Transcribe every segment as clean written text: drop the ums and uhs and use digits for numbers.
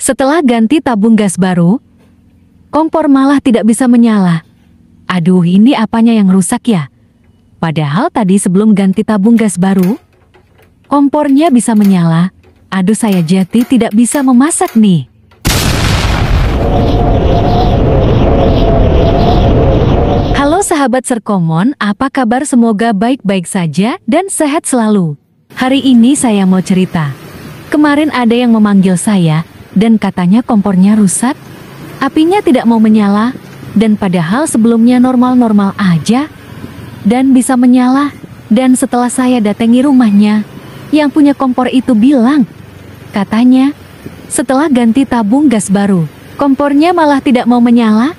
Setelah ganti tabung gas baru, kompor malah tidak bisa menyala. Aduh, ini apanya yang rusak ya? Padahal tadi sebelum ganti tabung gas baru, kompornya bisa menyala. Aduh, saya jadi tidak bisa memasak nih. Halo sahabat Serkomon, apa kabar? Semoga baik-baik saja dan sehat selalu. Hari ini saya mau cerita. Kemarin ada yang memanggil saya dan katanya kompornya rusak, apinya tidak mau menyala, dan padahal sebelumnya normal-normal aja dan bisa menyala. Dan setelah saya datangi rumahnya, yang punya kompor itu bilang, katanya setelah ganti tabung gas baru, kompornya malah tidak mau menyala.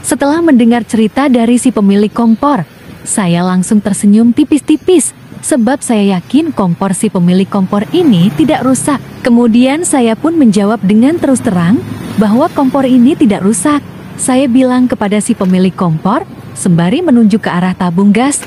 Setelah mendengar cerita dari si pemilik kompor, saya langsung tersenyum tipis-tipis, sebab saya yakin kompor si pemilik kompor ini tidak rusak. Kemudian saya pun menjawab dengan terus terang bahwa kompor ini tidak rusak. Saya bilang kepada si pemilik kompor, sembari menunjuk ke arah tabung gas,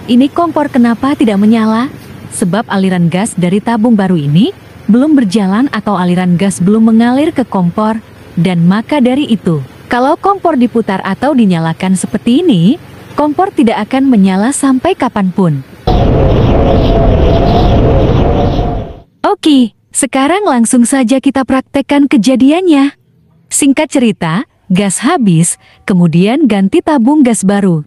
"Ini kompor kenapa tidak menyala? Sebab aliran gas dari tabung baru ini belum berjalan atau aliran gas belum mengalir ke kompor, dan maka dari itu, kalau kompor diputar atau dinyalakan seperti ini, kompor tidak akan menyala sampai kapanpun." Oke, sekarang langsung saja kita praktekkan kejadiannya. Singkat cerita, gas habis, kemudian ganti tabung gas baru.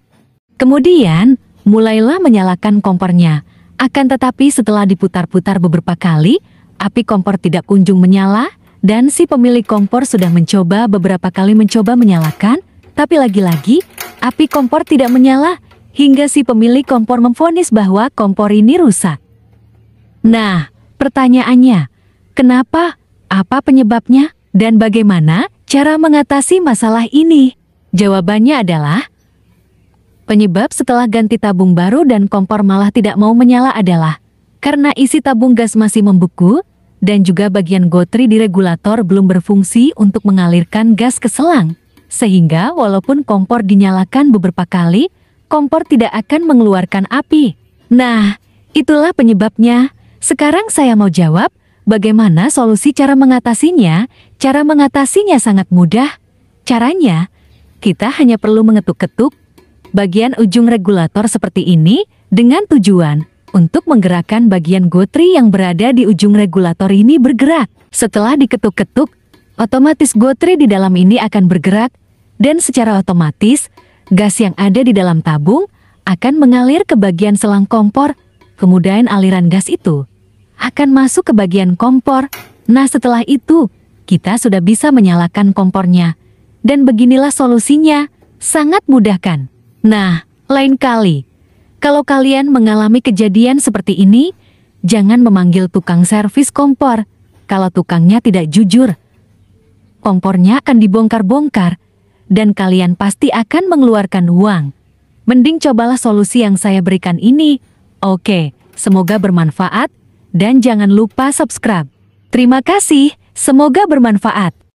Kemudian, mulailah menyalakan kompornya. Akan tetapi setelah diputar-putar beberapa kali, api kompor tidak kunjung menyala, dan si pemilik kompor sudah mencoba beberapa kali menyalakan, tapi lagi-lagi, api kompor tidak menyala, hingga si pemilik kompor memvonis bahwa kompor ini rusak. Nah, pertanyaannya, kenapa? Apa penyebabnya? Dan bagaimana cara mengatasi masalah ini? Jawabannya adalah, penyebab setelah ganti tabung baru dan kompor malah tidak mau menyala adalah karena isi tabung gas masih membeku, dan juga bagian gotri di regulator belum berfungsi untuk mengalirkan gas ke selang. Sehingga walaupun kompor dinyalakan beberapa kali, kompor tidak akan mengeluarkan api. Nah, itulah penyebabnya. Sekarang saya mau jawab, bagaimana solusi cara mengatasinya? Cara mengatasinya sangat mudah. Caranya, kita hanya perlu mengetuk-ketuk bagian ujung regulator seperti ini dengan tujuan untuk menggerakkan bagian gotri yang berada di ujung regulator ini bergerak. Setelah diketuk-ketuk, otomatis gotri di dalam ini akan bergerak, dan secara otomatis, gas yang ada di dalam tabung akan mengalir ke bagian selang kompor, kemudian aliran gas itu akan masuk ke bagian kompor. Nah, setelah itu, kita sudah bisa menyalakan kompornya. Dan beginilah solusinya, sangat mudah kan? Nah, lain kali, kalau kalian mengalami kejadian seperti ini, jangan memanggil tukang servis kompor. Kalau tukangnya tidak jujur, kompornya akan dibongkar-bongkar, dan kalian pasti akan mengeluarkan uang. Mending cobalah solusi yang saya berikan ini. Oke, semoga bermanfaat, dan jangan lupa subscribe. Terima kasih, semoga bermanfaat.